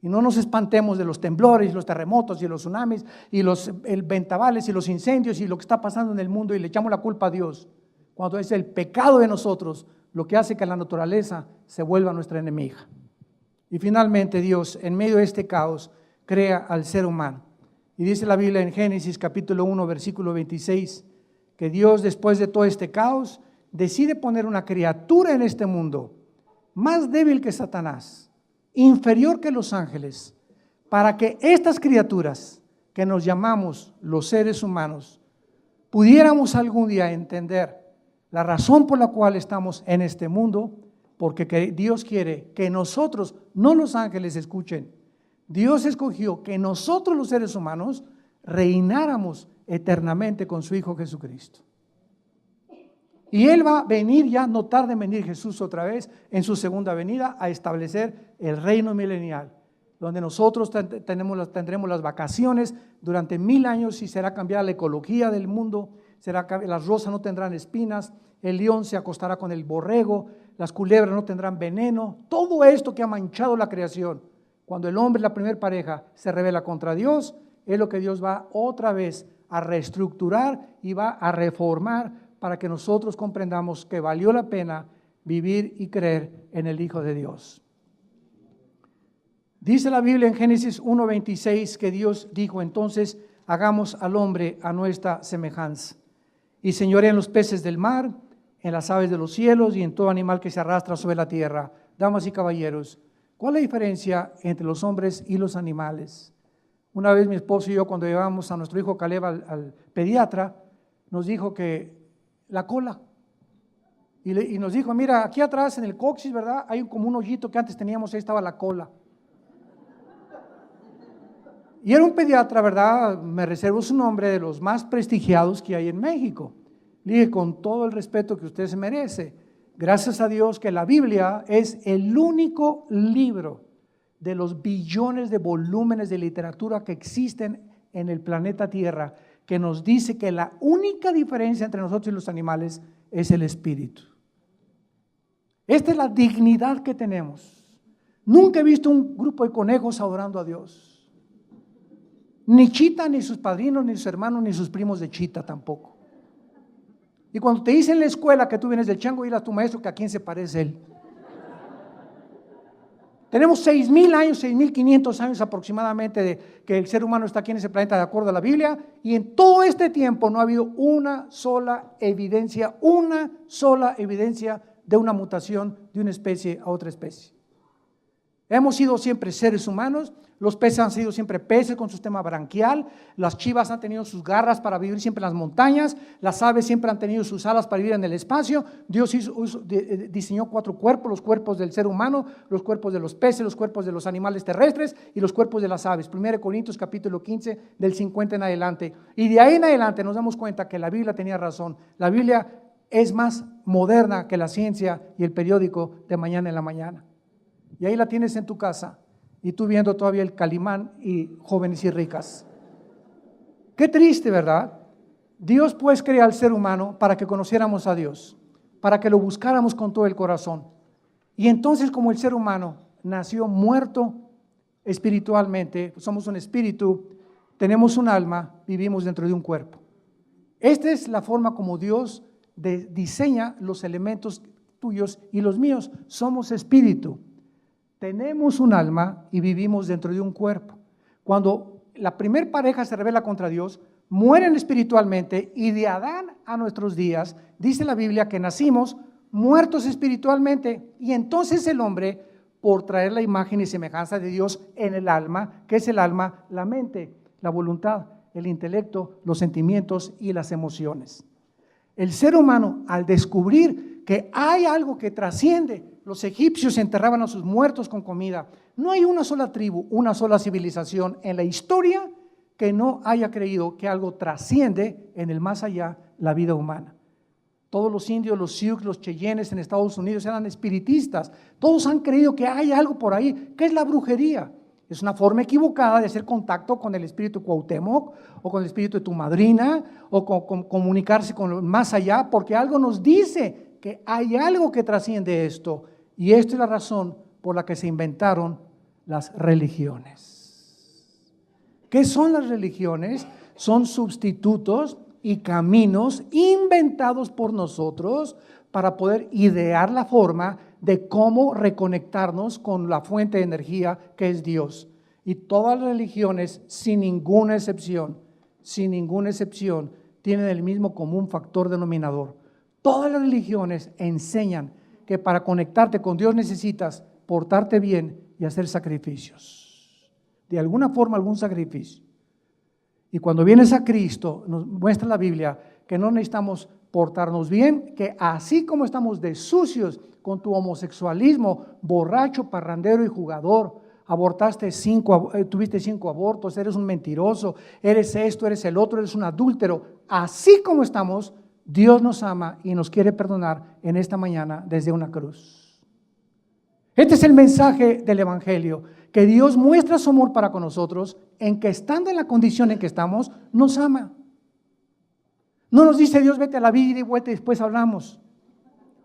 Y no nos espantemos de los temblores, y los terremotos, y los tsunamis, y los ventavales, y los incendios, y lo que está pasando en el mundo, y le echamos la culpa a Dios, cuando es el pecado de nosotros lo que hace que la naturaleza se vuelva nuestra enemiga. Y finalmente Dios, en medio de este caos, crea al ser humano. Y dice la Biblia en Génesis capítulo 1, versículo 26, que Dios, después de todo este caos, decide poner una criatura en este mundo más débil que Satanás, inferior que los ángeles, para que estas criaturas que nos llamamos los seres humanos pudiéramos algún día entender la razón por la cual estamos en este mundo, porque Dios quiere que nosotros, no los ángeles, escuchen, Dios escogió que nosotros los seres humanos reináramos eternamente con su Hijo Jesucristo. Y Él va a venir ya, no tarde en venir Jesús otra vez en su segunda venida a establecer el reino milenial, donde nosotros tendremos las vacaciones durante 1000 años y será cambiada la ecología del mundo, las rosas no tendrán espinas, el león se acostará con el borrego, las culebras no tendrán veneno, todo esto que ha manchado la creación. Cuando el hombre, la primera pareja, se rebela contra Dios, es lo que Dios va otra vez a reestructurar y va a reformar para que nosotros comprendamos que valió la pena vivir y creer en el Hijo de Dios. Dice la Biblia en Génesis 1:26 que Dios dijo, entonces hagamos al hombre a nuestra semejanza y señoree en los peces del mar, en las aves de los cielos y en todo animal que se arrastra sobre la tierra. Damas y caballeros, ¿cuál es la diferencia entre los hombres y los animales? Una vez mi esposo y yo, cuando llevábamos a nuestro hijo Caleb al pediatra, nos dijo que la cola, y nos dijo, mira, aquí atrás en el coxis, ¿verdad? Hay como un hoyito que antes teníamos, ahí estaba la cola. Y era un pediatra, ¿verdad? Me reservo su nombre, de los más prestigiados que hay en México. Le dije, con todo el respeto que usted se merece, gracias a Dios que la Biblia es el único libro de los billones de volúmenes de literatura que existen en el planeta Tierra, que nos dice que la única diferencia entre nosotros y los animales es el espíritu. Esta es la dignidad que tenemos. Nunca he visto un grupo de conejos adorando a Dios. Ni Chita, ni sus padrinos, ni sus hermanos, ni sus primos de Chita tampoco. Y cuando te dicen en la escuela que tú vienes del chango, dile a tu maestro que a quién se parece él. Tenemos 6,000 años, 6,500 años aproximadamente de que el ser humano está aquí en ese planeta de acuerdo a la Biblia, y en todo este tiempo no ha habido una sola evidencia de una mutación de una especie a otra especie. Hemos sido siempre seres humanos, los peces han sido siempre peces con su sistema branquial, las chivas han tenido sus garras para vivir siempre en las montañas, las aves siempre han tenido sus alas para vivir en el espacio. Dios diseñó 4 cuerpos, los cuerpos del ser humano, los cuerpos de los peces, los cuerpos de los animales terrestres y los cuerpos de las aves. 1 Corintios capítulo 15 del 50 en adelante. Y de ahí en adelante nos damos cuenta que la Biblia tenía razón. La Biblia es más moderna que la ciencia y el periódico de mañana en la mañana. Y ahí la tienes en tu casa y tú viendo todavía el Calimán y Jóvenes y Ricas. Qué triste, ¿verdad? Dios pues crea al ser humano para que conociéramos a Dios, para que lo buscáramos con todo el corazón. Y entonces, como el ser humano nació muerto espiritualmente, somos un espíritu, tenemos un alma, vivimos dentro de un cuerpo. Esta es la forma como Dios diseña los elementos tuyos y los míos. Somos espíritu. Tenemos un alma y vivimos dentro de un cuerpo. Cuando la primer pareja se rebela contra Dios, mueren espiritualmente y de Adán a nuestros días, dice la Biblia que nacimos muertos espiritualmente y entonces el hombre, por traer la imagen y semejanza de Dios en el alma, que es el alma, la mente, la voluntad, el intelecto, los sentimientos y las emociones. El ser humano, al descubrir que hay algo que trasciende, los egipcios enterraban a sus muertos con comida. No hay una sola tribu, una sola civilización en la historia que no haya creído que algo trasciende en el más allá la vida humana. Todos los indios, los Sioux, los Cheyennes en Estados Unidos eran espiritistas. Todos han creído que hay algo por ahí. ¿Qué es la brujería? Es una forma equivocada de hacer contacto con el espíritu Cuauhtémoc o con el espíritu de tu madrina o con comunicarse con lo más allá, porque algo nos dice que hay algo que trasciende esto. Y esta es la razón por la que se inventaron las religiones. ¿Qué son las religiones? Son sustitutos y caminos inventados por nosotros para poder idear la forma de cómo reconectarnos con la fuente de energía que es Dios. Y todas las religiones, sin ninguna excepción, tienen el mismo común factor denominador. Todas las religiones enseñan que para conectarte con Dios necesitas portarte bien y hacer sacrificios. De alguna forma, algún sacrificio. Y cuando vienes a Cristo, nos muestra la Biblia que no necesitamos portarnos bien, que así como estamos de sucios con tu homosexualismo, borracho, parrandero y jugador, tuviste 5 abortos, eres un mentiroso, eres esto, eres el otro, eres un adúltero, así como estamos, Dios nos ama y nos quiere perdonar en esta mañana desde una cruz. Este es el mensaje del Evangelio, que Dios muestra su amor para con nosotros en que estando en la condición en que estamos, nos ama. No nos dice Dios vete a la vida y vuelta y después hablamos.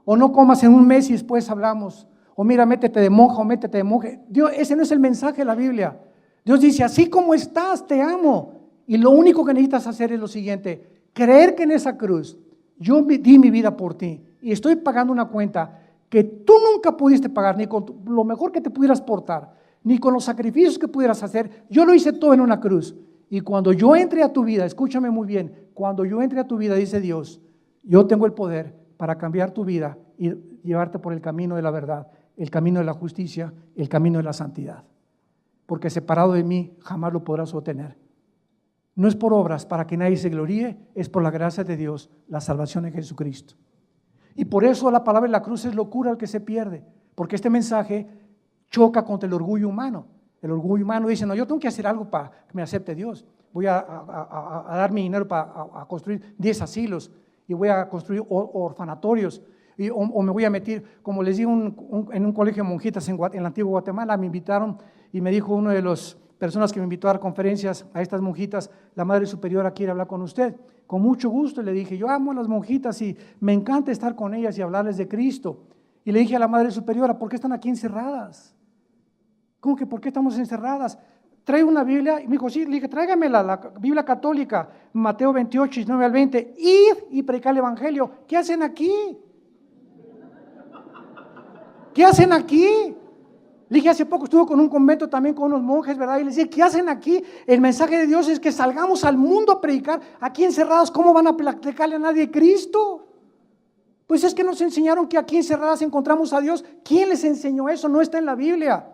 O no comas en un mes y después hablamos. O mira, métete de monja o métete de monje. Dios, ese no es el mensaje de la Biblia. Dios dice así como estás, te amo. Y lo único que necesitas hacer es lo siguiente, creer que en esa cruz yo di mi vida por ti y estoy pagando una cuenta que tú nunca pudiste pagar, ni con lo mejor que te pudieras portar, ni con los sacrificios que pudieras hacer. Yo lo hice todo en una cruz. Y cuando yo entre a tu vida, escúchame muy bien, cuando yo entre a tu vida, dice Dios, yo tengo el poder para cambiar tu vida y llevarte por el camino de la verdad, el camino de la justicia, el camino de la santidad. Porque separado de mí jamás lo podrás obtener. No es por obras para que nadie se gloríe, es por la gracia de Dios, la salvación en Jesucristo. Y por eso la palabra de la cruz es locura al que se pierde, porque este mensaje choca contra el orgullo humano. El orgullo humano dice, no, yo tengo que hacer algo para que me acepte Dios. Voy a dar mi dinero para construir 10 asilos y voy a construir orfanatorios. O me voy a meter, como les digo, en un colegio de monjitas en la antigua Guatemala, me invitaron y me dijo uno de las personas que me invitó a dar conferencias a estas monjitas, la Madre Superiora quiere hablar con usted. Con mucho gusto le dije, yo amo a las monjitas y me encanta estar con ellas y hablarles de Cristo. Y le dije a la Madre Superiora, ¿por qué están aquí encerradas? ¿Cómo que por qué estamos encerradas? Trae una Biblia, y me dijo, sí, le dije, tráigamela, la Biblia católica, Mateo 28, 19 al 20, id y predicar el Evangelio. ¿Qué hacen aquí? ¿Qué hacen aquí? Le dije, hace poco estuve con un convento también con unos monjes, ¿verdad? Y les dije, ¿qué hacen aquí? El mensaje de Dios es que salgamos al mundo a predicar. Aquí encerrados, ¿cómo van a predicarle a nadie Cristo? Pues es que nos enseñaron que aquí encerradas encontramos a Dios. ¿Quién les enseñó eso? No está en la Biblia.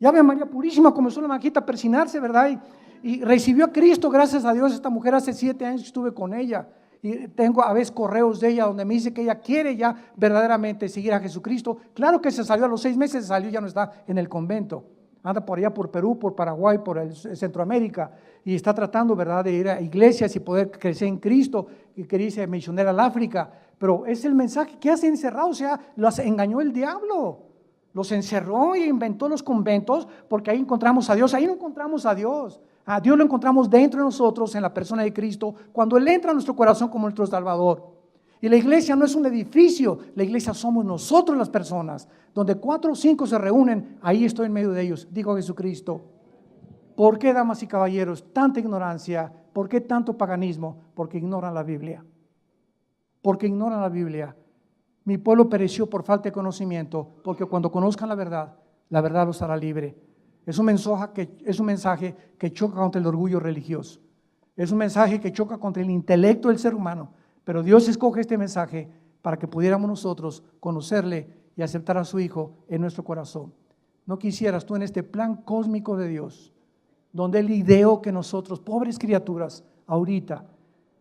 Y Ave María Purísima comenzó la maquita a persinarse, ¿verdad? Y recibió a Cristo, gracias a Dios. Esta mujer hace 7 años que estuve con ella. Y tengo a veces correos de ella donde me dice que ella quiere ya verdaderamente seguir a Jesucristo. Claro que se salió a los 6 meses, se salió, ya no está en el convento. Anda por allá, por Perú, por Paraguay, por el Centroamérica, y está tratando, ¿verdad?, de ir a iglesias y poder crecer en Cristo, y quería irse misionera al África. Pero es el mensaje que hace encerrado, o sea, los engañó el diablo. Los encerró y inventó los conventos, porque ahí encontramos a Dios. Ahí no encontramos a Dios. A Dios lo encontramos dentro de nosotros, en la persona de Cristo, cuando Él entra a nuestro corazón como nuestro Salvador. Y la iglesia no es un edificio, la iglesia somos nosotros las personas. Donde 4 o 5 se reúnen, ahí estoy en medio de ellos, dijo Jesucristo. ¿Por qué, damas y caballeros, tanta ignorancia? ¿Por qué tanto paganismo? Porque ignoran la Biblia. Porque ignoran la Biblia. Mi pueblo pereció por falta de conocimiento, porque cuando conozcan la verdad los hará libre. Es un mensaje que choca contra el orgullo religioso. Es un mensaje que choca contra el intelecto del ser humano. Pero Dios escoge este mensaje para que pudiéramos nosotros conocerle y aceptar a su Hijo en nuestro corazón. ¿No quisieras tú en este plan cósmico de Dios, donde Él ideó que nosotros, pobres criaturas, ahorita,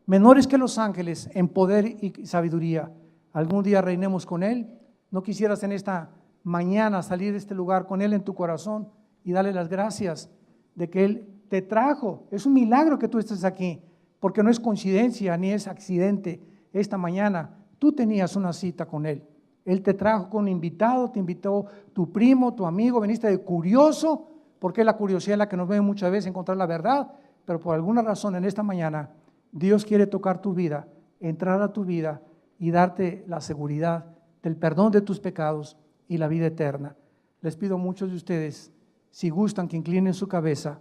menores que los ángeles en poder y sabiduría, algún día reinemos con Él? ¿No quisieras en esta mañana salir de este lugar con Él en tu corazón y darle las gracias de que Él te trajo? Es un milagro que tú estés aquí, porque no es coincidencia ni es accidente. Esta mañana tú tenías una cita con Él. Él te trajo con un invitado, te invitó tu primo, tu amigo, veniste de curioso, porque la curiosidad es la que nos ve muchas veces encontrar la verdad, pero por alguna razón en esta mañana Dios quiere tocar tu vida, entrar a tu vida y darte la seguridad del perdón de tus pecados y la vida eterna. Les pido a muchos de ustedes, si gustan, que inclinen su cabeza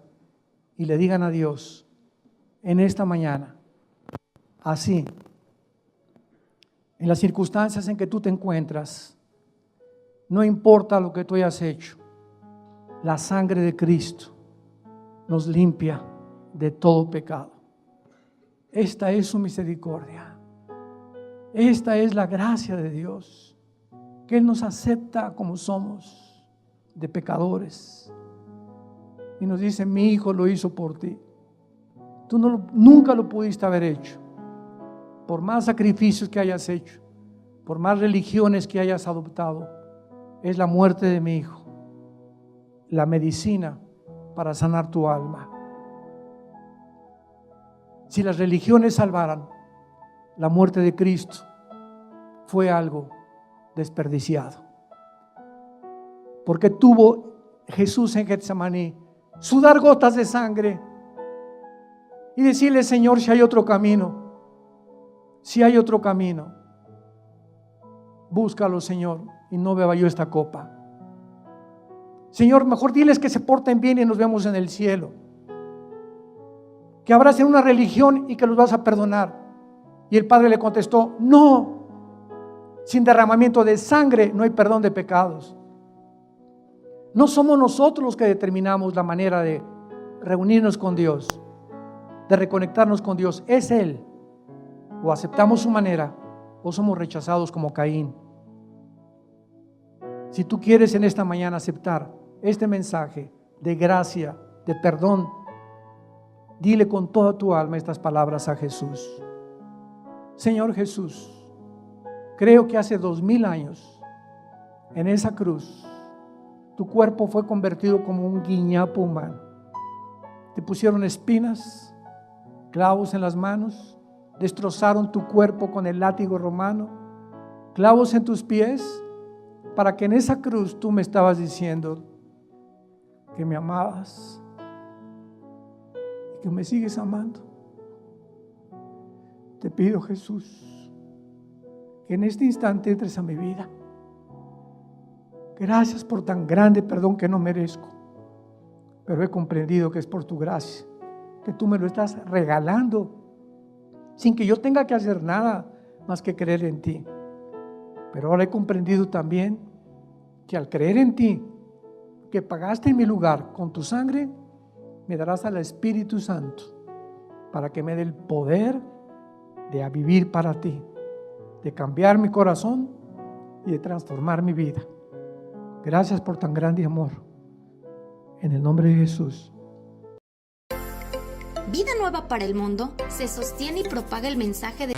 y le digan a Dios en esta mañana, así, en las circunstancias en que tú te encuentras, no importa lo que tú hayas hecho, la sangre de Cristo nos limpia de todo pecado. Esta es su misericordia. Esta es la gracia de Dios, que Él nos acepta como somos, de pecadores, y nos dice: mi Hijo lo hizo por ti. Tú nunca lo pudiste haber hecho, por más sacrificios que hayas hecho, por más religiones que hayas adoptado. Es la muerte de mi Hijo, la medicina para sanar tu alma. Si las religiones salvaran, la muerte de Cristo fue algo desperdiciado. Porque tuvo Jesús en Getsemaní sudar gotas de sangre y decirle: Señor, si hay otro camino, si hay otro camino, búscalo, Señor, y no beba yo esta copa. Señor, mejor diles que se porten bien y nos vemos en el cielo, que abracen una religión y que los vas a perdonar. Y el Padre le contestó: no, sin derramamiento de sangre no hay perdón de pecados. No somos nosotros los que determinamos la manera de reunirnos con Dios, de reconectarnos con Dios. Es Él. O aceptamos su manera o somos rechazados como Caín. Si tú quieres en esta mañana aceptar este mensaje de gracia, de perdón, dile con toda tu alma estas palabras a Jesús: Señor Jesús, creo que hace 2000 años en esa cruz tu cuerpo fue convertido como un guiñapo humano. Te pusieron espinas, clavos en las manos, destrozaron tu cuerpo con el látigo romano, clavos en tus pies, para que en esa cruz tú me estabas diciendo que me amabas y que me sigues amando. Te pido, Jesús, que en este instante entres a mi vida. Gracias por tan grande perdón que no merezco, pero he comprendido que es por tu gracia, que tú me lo estás regalando sin que yo tenga que hacer nada más que creer en ti. Pero ahora he comprendido también que al creer en ti, que pagaste en mi lugar con tu sangre, me darás al Espíritu Santo para que me dé el poder de vivir para ti, de cambiar mi corazón y de transformar mi vida. Gracias por tan grande amor. En el nombre de Jesús. Vida Nueva para el Mundo se sostiene y propaga el mensaje de